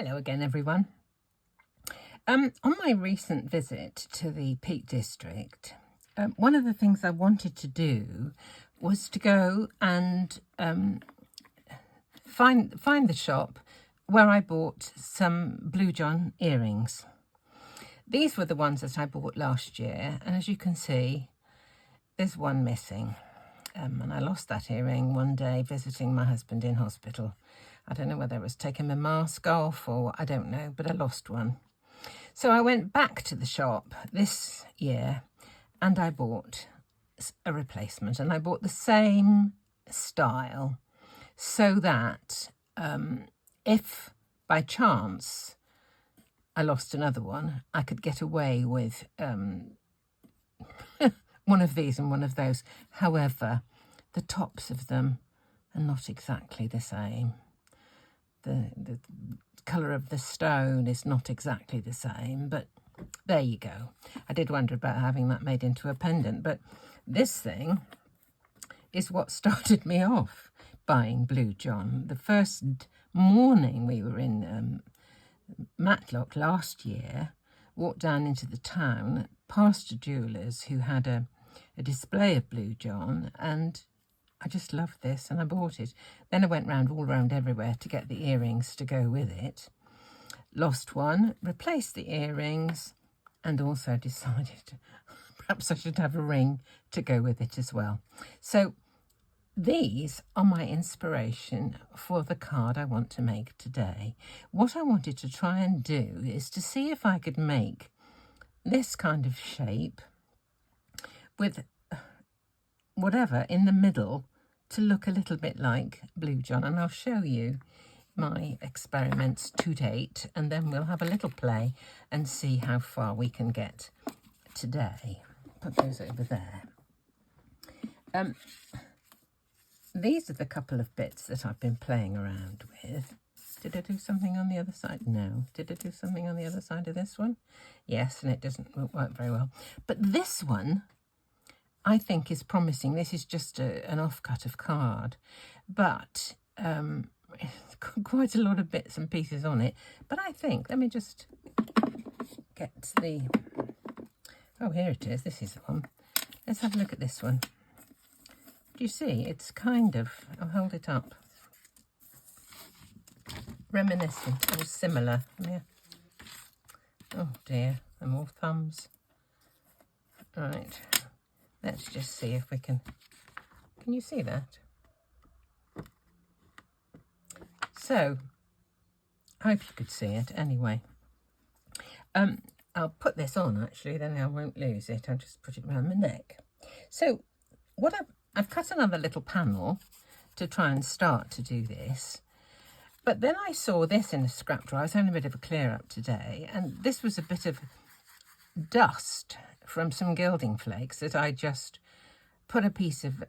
Hello again, everyone. On my recent visit to the Peak District, one of the things I wanted to do was to go and find the shop where I bought some Blue John earrings. These were the ones that I bought last year, and as you can see, there's one missing. And I lost that earring one day visiting my husband in hospital. I don't know whether I was taking my mask off or I don't know, but I lost one. So I went back to the shop this year and I bought a replacement, and I bought the same style so that if by chance I lost another one, I could get away with one of these and one of those. However, the tops of them are not exactly the same. The colour of the stone is not exactly the same, but there you go. I did wonder about having that made into a pendant, but this thing is what started me off buying Blue John. The first morning we were in Matlock last year, walked down into the town, past a jeweller's who had a display of Blue John, and I just loved this and I bought it. Then I went all round everywhere to get the earrings to go with it. Lost one, replaced the earrings, and also decided perhaps I should have a ring to go with it as well. So these are my inspiration for the card I want to make today. What I wanted to try and do is to see if I could make this kind of shape with whatever in the middle to look a little bit like Blue John, and I'll show you my experiments to date, and then we'll have a little play and see how far we can get today. Put those over there. These are the couple of bits that I've been playing around with. Did I do something on the other side? No. Did I do something on the other side of this one? Yes, and it doesn't work very well. But this one I think is promising. This is just an offcut of card, but it's got quite a lot of bits and pieces on it. But I think, let me just get the, oh, here it is. This is the one. Let's have a look at this one. Do you see? It's kind of, I'll hold it up, reminiscent or similar. Yeah. Oh dear, and more thumbs. Right. Let's just see if we can you see that? So, I hope you could see it anyway. I'll put this on actually, then I won't lose it. I'll just put it around my neck. So, what I've cut another little panel to try and start to do this. But then I saw this in a scrap drawer. I was having a bit of a clear up today, and this was a bit of dust from some gilding flakes that I just put a piece of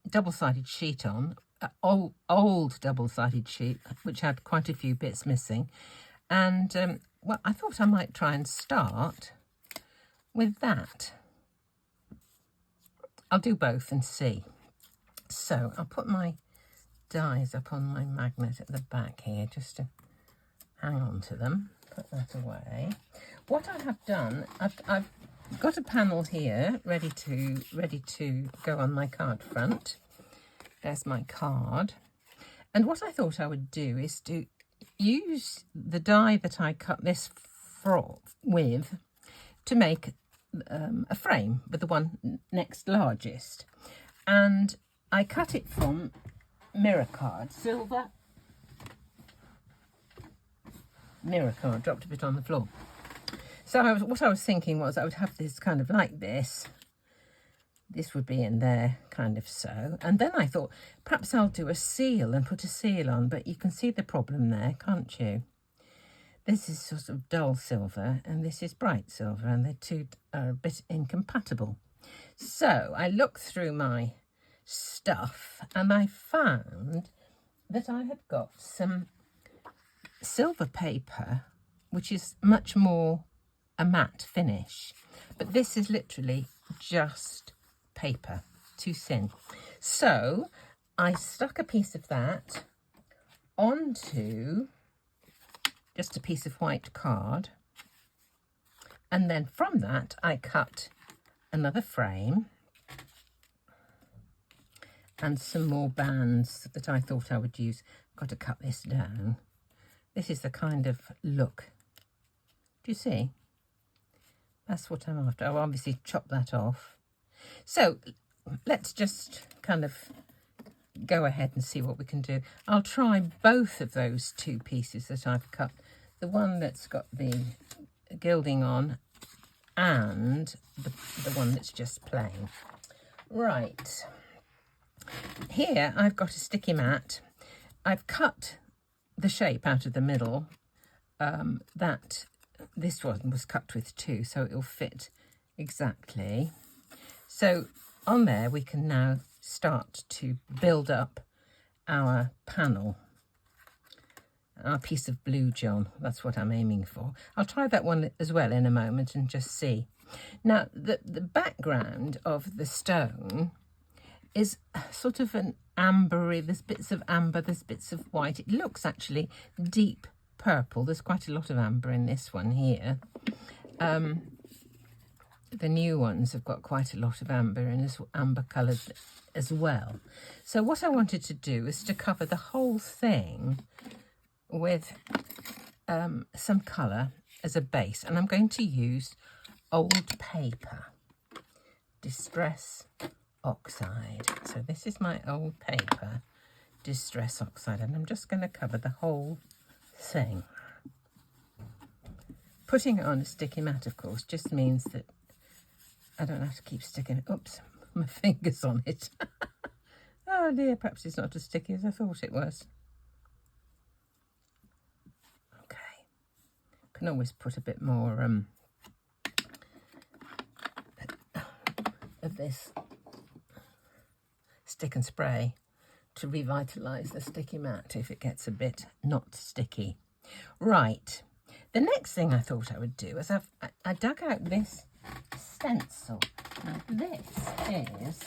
double-sided sheet on, old double-sided sheet, which had quite a few bits missing. And, well, I thought I might try and start with that. I'll do both and see. So I'll put my dies up on my magnet at the back here just to hang on to them. Put that away. What I have done, I've got a panel here ready to go on my card front. There's my card. And what I thought I would do is to use the die that I cut this with to make a frame with the one next largest. And I cut it from mirror card, silver mirror card, dropped a bit on the floor. So what I was thinking was I would have this kind of like this. This would be in there, kind of so. And then I thought, perhaps I'll do a seal and put a seal on, but you can see the problem there, can't you? This is sort of dull silver, and this is bright silver, and the two are a bit incompatible. So I looked through my stuff, and I found that I had got some silver paper, which is much more a matte finish, but this is literally just paper, too thin. So I stuck a piece of that onto just a piece of white card. And then from that, I cut another frame and some more bands that I thought I would use. I've got to cut this down. This is the kind of look. Do you see? That's what I'm after. I'll obviously chop that off. So let's just kind of go ahead and see what we can do. I'll try both of those two pieces that I've cut. The one that's got the gilding on and the one that's just plain. Right. Here I've got a sticky mat. I've cut the shape out of the middle. This one was cut with 2, so it'll fit exactly. So on there we can now start to build up our panel. Our piece of blue John, that's what I'm aiming for. I'll try that one as well in a moment and just see. Now the background of the stone is sort of an ambery, there's bits of amber, there's bits of white. It looks actually deep purple. There's quite a lot of amber in this one here. The new ones have got quite a lot of amber and is amber coloured as well. So what I wanted to do is to cover the whole thing with some colour as a base, and I'm going to use old paper, Distress Oxide. So this is my old paper, Distress Oxide, and I'm just going to cover the whole thing. Putting it on a sticky mat, of course, just means that I don't have to keep sticking it. Oops, my fingers on it. Oh dear, perhaps it's not as sticky as I thought it was. Okay, can always put a bit more of this stick and spray to revitalise the sticky mat if it gets a bit not sticky. Right, the next thing I thought I would do is I dug out this stencil. Now this is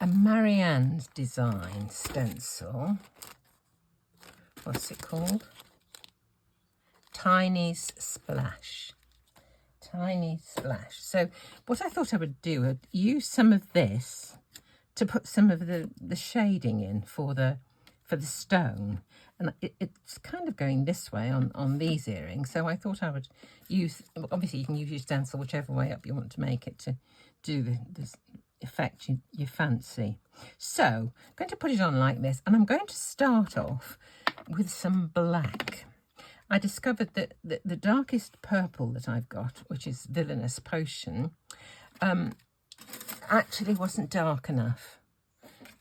a Marianne Designs stencil. What's it called? Tiny's Splash. Tiny Splash. So what I thought I would do is use some of this to put some of the shading in for the stone, and it's kind of going this way on these earrings, so I thought I would use, obviously you can use your stencil whichever way up you want to make it to do the effect you fancy. So I'm going to put it on like this, and I'm going to start off with some black. I discovered that the darkest purple that I've got, which is Villainous Potion, actually wasn't dark enough.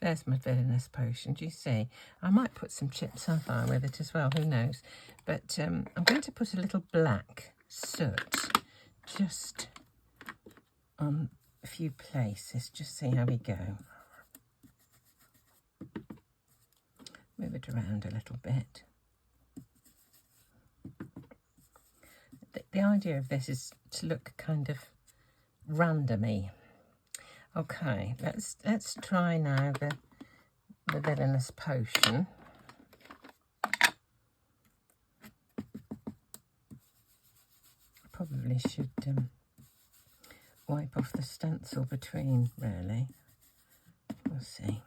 There's my Villainous Potion, do you see? I might put some chipped sapphire with it as well, who knows. But I'm going to put a little black soot just on a few places, just see how we go. Move it around a little bit. The idea of this is to look kind of randomy. Okay, let's try now the Villainous Potion. I probably should wipe off the stencil between, really. We'll see.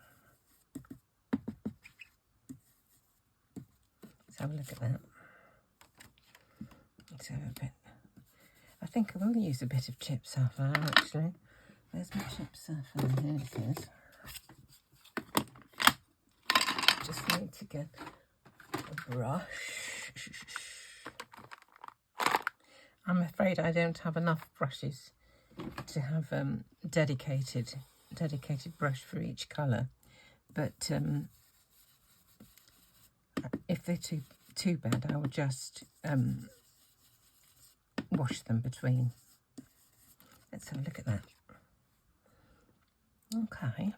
Let's have a look at that. Let's have a bit. I think I will use a bit of chipped sapphire, actually. Where's my chipped sapphire? Here it is. Just need to get a brush. I'm afraid I don't have enough brushes to have dedicated brush for each colour. But if they're too bad, I will just wash them between. Let's have a look at that. Okay.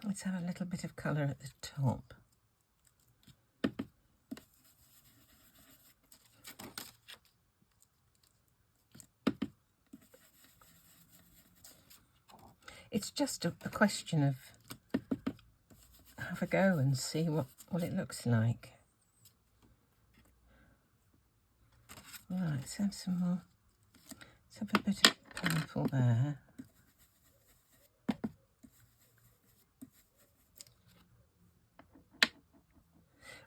Let's have a little bit of colour at the top. It's just a question of have a go and see what it looks like. Right, let's have some more. Let's have a bit of purple there.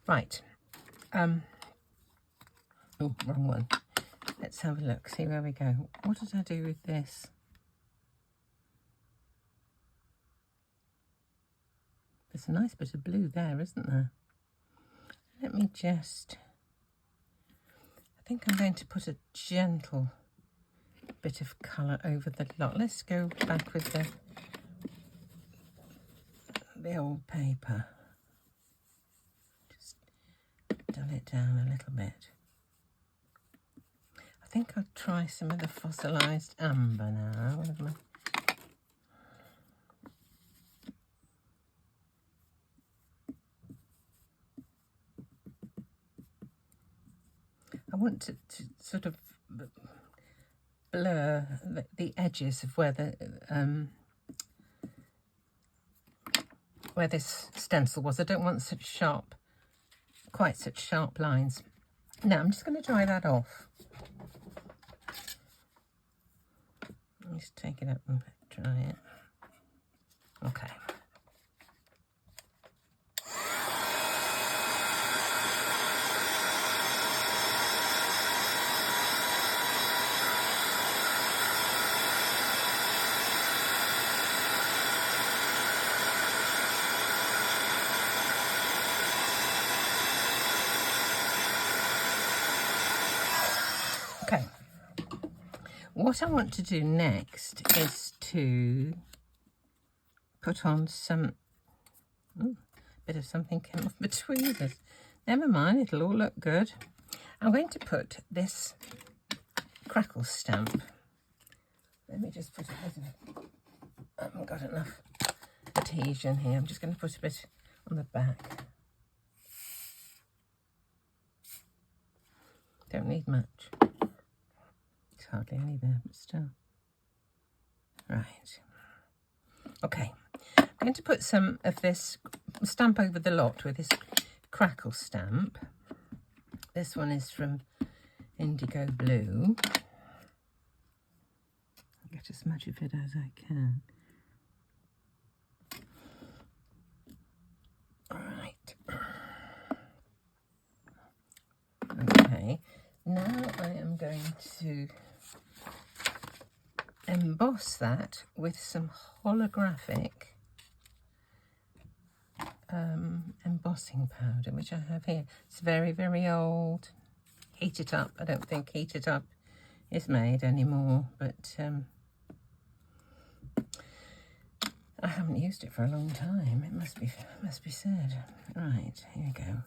Right. Oh, wrong one. Let's have a look, see where we go. What did I do with this? There's a nice bit of blue there, isn't there? Let me just... I think I'm going to put a gentle bit of colour over the lot. Let's go back with the old paper. Just dull it down a little bit. I think I'll try some of the Fossilized Amber now. What am I want to sort of blur the edges of where this stencil was. I don't want quite such sharp lines. Now I'm just going to dry that off. Just take it up and dry it. Okay. Okay, what I want to do next is to put on some, bit of something came off between us. Never mind, it'll all look good. I'm going to put this Crackle stamp. Let me just put a bit of, I haven't got enough adhesion here. I'm just going to put a bit on the back. Don't need much. Hardly any there, but still. Right. Okay. I'm going to put some of this stamp over the lot with this Crackle stamp. This one is from IndigoBlu. I'll get as much of it as I can. All right. Okay. Now I am going to emboss that with some holographic embossing powder, which I have here. It's very, very old. Heat It Up. I don't think Heat It Up is made anymore, but I haven't used it for a long time. It must be said. Right, here we go.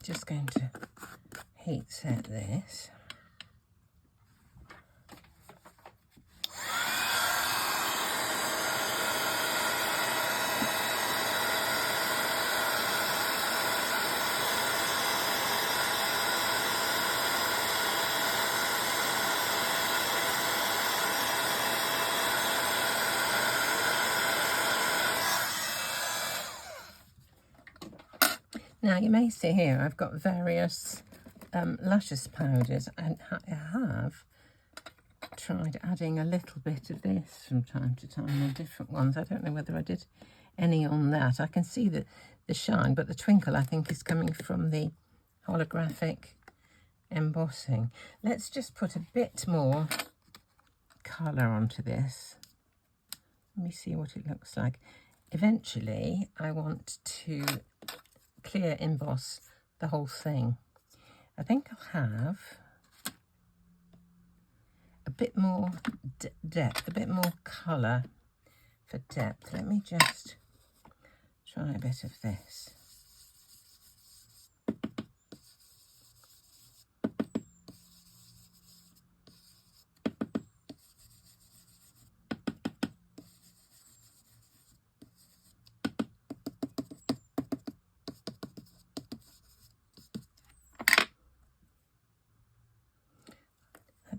Just going to heat set this. Now you may see here I've got various luscious powders, and I have tried adding a little bit of this from time to time on different ones. I don't know whether I did any on that. I can see the shine, but the twinkle I think is coming from the holographic embossing. Let's just put a bit more colour onto this. Let me see what it looks like. Eventually I want to clear emboss the whole thing. I think I'll have a bit more depth, a bit more colour for depth. Let me just try a bit of this.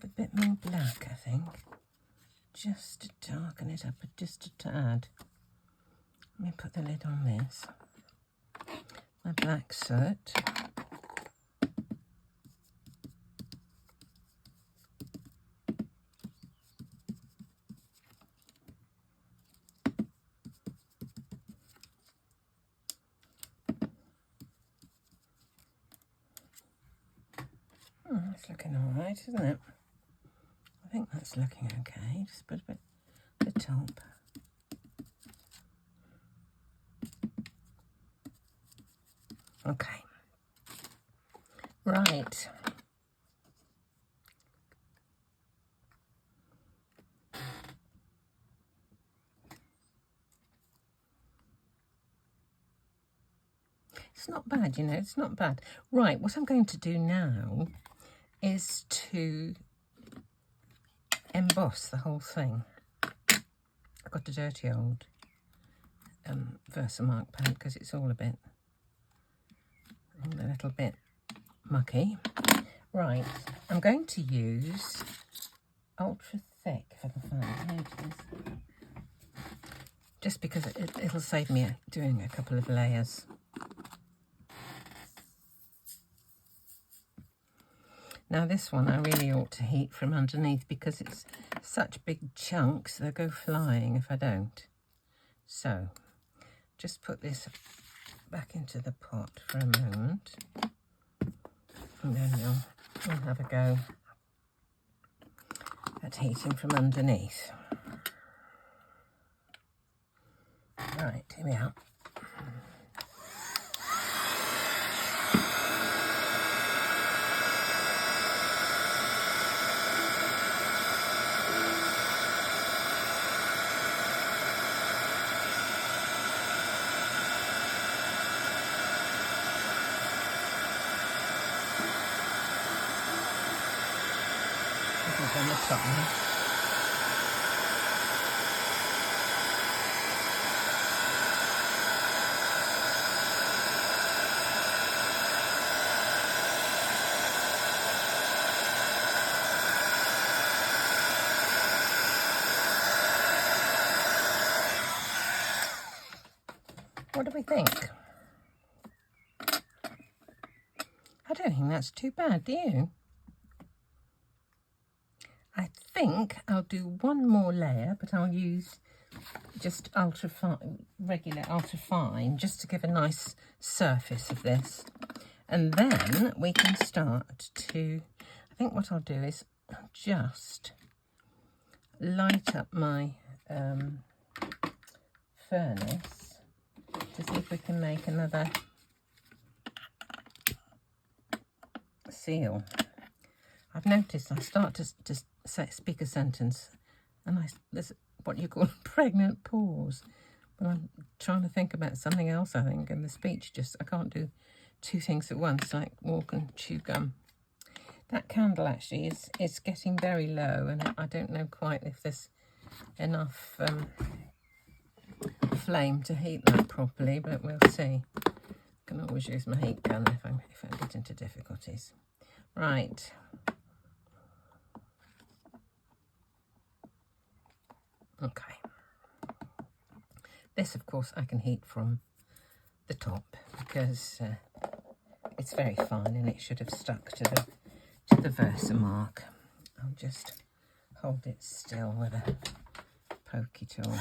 A bit bit more black, I think, just to darken it up just a tad. Let me put the lid on this. My black soot. That's looking all right, isn't it? I think that's looking okay. Just put a bit at the top. Okay. Right. It's not bad, you know, it's not bad. Right, what I'm going to do now is to emboss the whole thing. I've got a dirty old Versamark pen because it's all a little bit mucky. Right, I'm going to use ultra thick, if I can find it. Here it is. Just because it'll save me doing a couple of layers. Now this one I really ought to heat from underneath because it's such big chunks, they'll go flying if I don't. So, just put this back into the pot for a moment. And then we'll have a go at heating from underneath. Right, here we are. On the top now. What do we think? I don't think that's too bad, do you? I think I'll do one more layer, but I'll use just regular ultra fine, just to give a nice surface of this. And then we can start to, I think what I'll do is just light up my furnace to see if we can make another seal. I've noticed I start to speak a sentence and there's what you call a pregnant pause. But I'm trying to think about something else, I think, and the speech I can't do two things at once, like walk and chew gum. That candle actually is getting very low, and I don't know quite if there's enough flame to heat that properly, but we'll see. I can always use my heat gun if I get into difficulties. Right. Okay. This, of course, I can heat from the top because it's very fine and it should have stuck to the Versamark. I'll just hold it still with a pokey tool.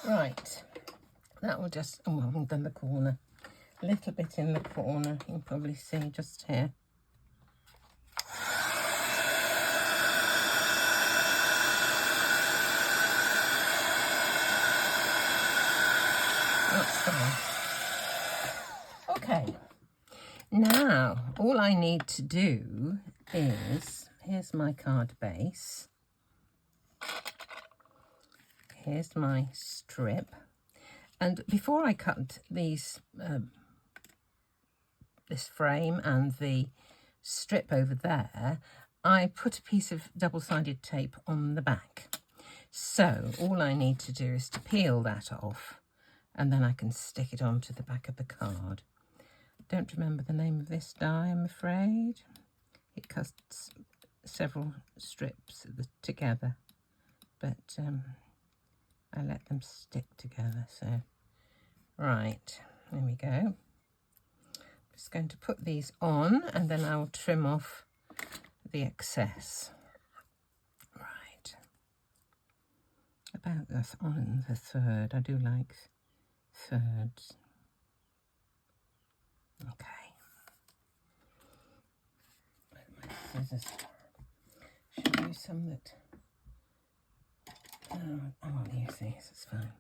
Right, that will just, oh, I haven't done the corner. A little bit in the corner, you can probably see just here. That's fine. Okay, now all I need to do is, here's my card base. here's my strip. And before I cut these, this frame and the strip over there, I put a piece of double-sided tape on the back. So all I need to do is to peel that off, and then I can stick it onto the back of the card. Don't remember the name of this die, I'm afraid. It cuts several strips together, but I let them stick together. So, right, there we go. Just going to put these on, and then I'll trim off the excess. Right, about this on the third. I do like thirds. Okay. My scissors. Should I use some that? I won't use these. It's fine.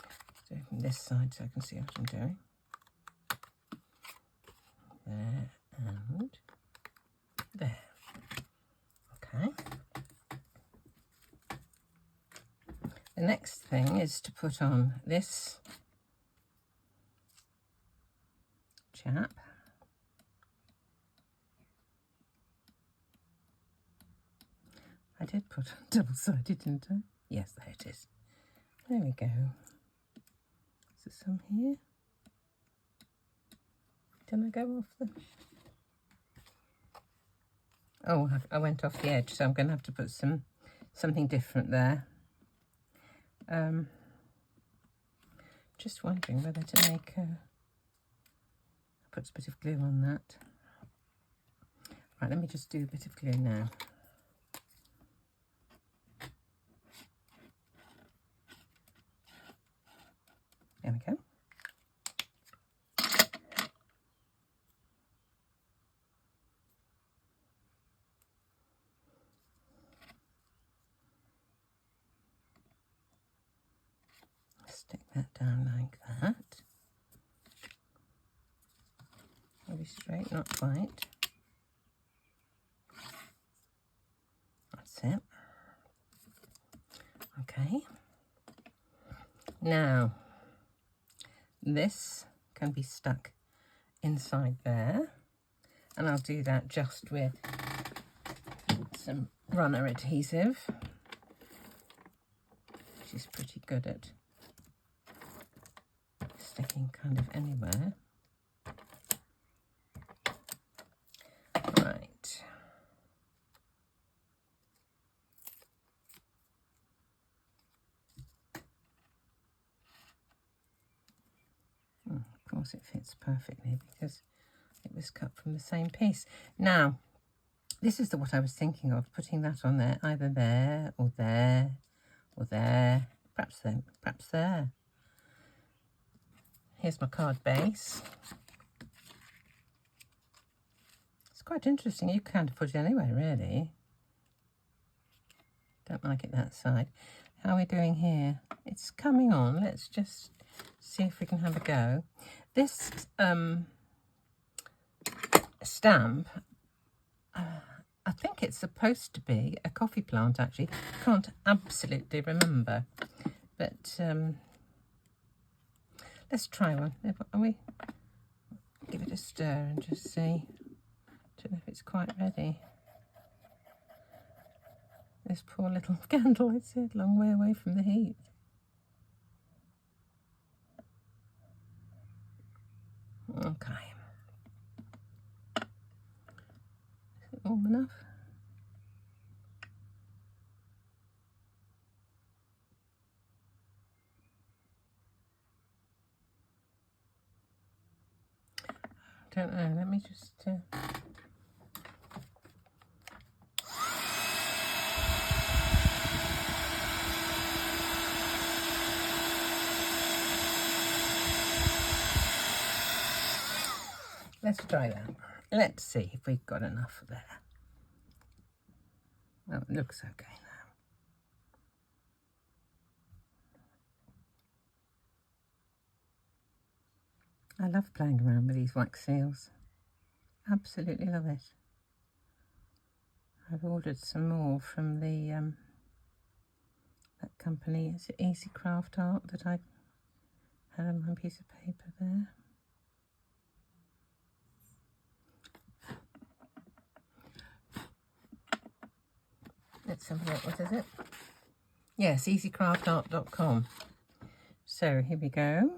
Let's do it from this side so I can see what I'm doing. There and there. Okay. The next thing is to put on this chap. I did put on double-sided, didn't I? Yes, there it is. There we go. Is there some here? Did I go off the... Oh, I went off the edge, so I'm going to have to put something different there. Just wondering whether to make a... Put a bit of glue on that. Right, let me just do a bit of glue now. There we go. Stick that down like that. I'll be straight, not quite. That's it. Okay. Now, this can be stuck inside there, and I'll do that just with some runner adhesive, which is pretty good at sticking kind of anywhere. Right. Of course it fits perfectly because it was cut from the same piece. Now, this is what I was thinking of, putting that on there, either there or there or there, perhaps there, perhaps there. Here's my card base. It's quite interesting. You can put it anywhere, really. Don't like it that side. How are we doing here? It's coming on. Let's just see if we can have a go. This stamp, I think it's supposed to be a coffee plant, actually. Can't absolutely remember. But let's try one. Are we? Give it a stir and just see. Don't know if it's quite ready. This poor little candle, it's a long way away from the heat. Okay. Is it warm enough? Don't know, let me just let's try that. Let's see if we've got enough there. Well, it looks okay now. I love playing around with these wax seals. Absolutely love it. I've ordered some more from the that company. Is it Easy Craft Art that I had on my piece of paper there? Let's have a look. What is it? Yes, easycraftart.com. So here we go.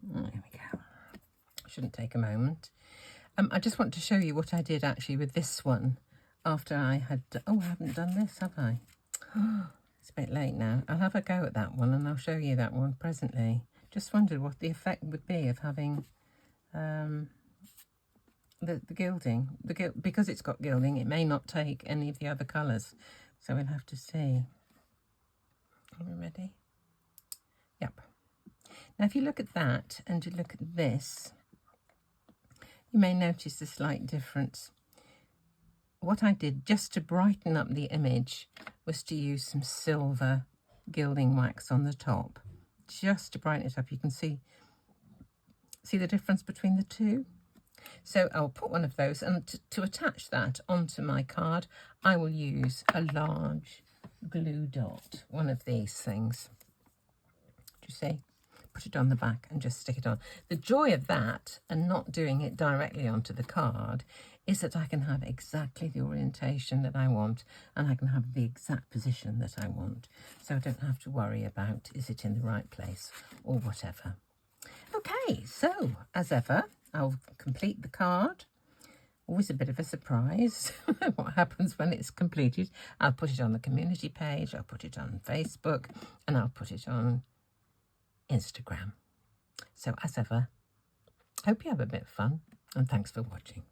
There we go. Shouldn't take a moment. I just want to show you what I did actually with this one after I had... Oh, I haven't done this, have I? It's a bit late now. I'll have a go at that one and I'll show you that one presently. Just wondered what the effect would be of having the gilding. Because it's got gilding, it may not take any of the other colours. So we'll have to see. Are we ready? Yep. Now, if you look at that and you look at this, you may notice a slight difference. What I did just to brighten up the image was to use some silver gilding wax on the top, just to brighten it up. You can see the difference between the two. So I'll put one of those, and to attach that onto my card, I will use a large glue dot, one of these things. Do you see? Put it on the back and just stick it on. The joy of that and not doing it directly onto the card is that I can have exactly the orientation that I want, and I can have the exact position that I want. So I don't have to worry about, is it in the right place or whatever. Okay, so as ever, I'll complete the card. Always a bit of a surprise what happens when it's completed. I'll put it on the community page, I'll put it on Facebook, and I'll put it on Instagram. So as ever, hope you have a bit of fun, and thanks for watching.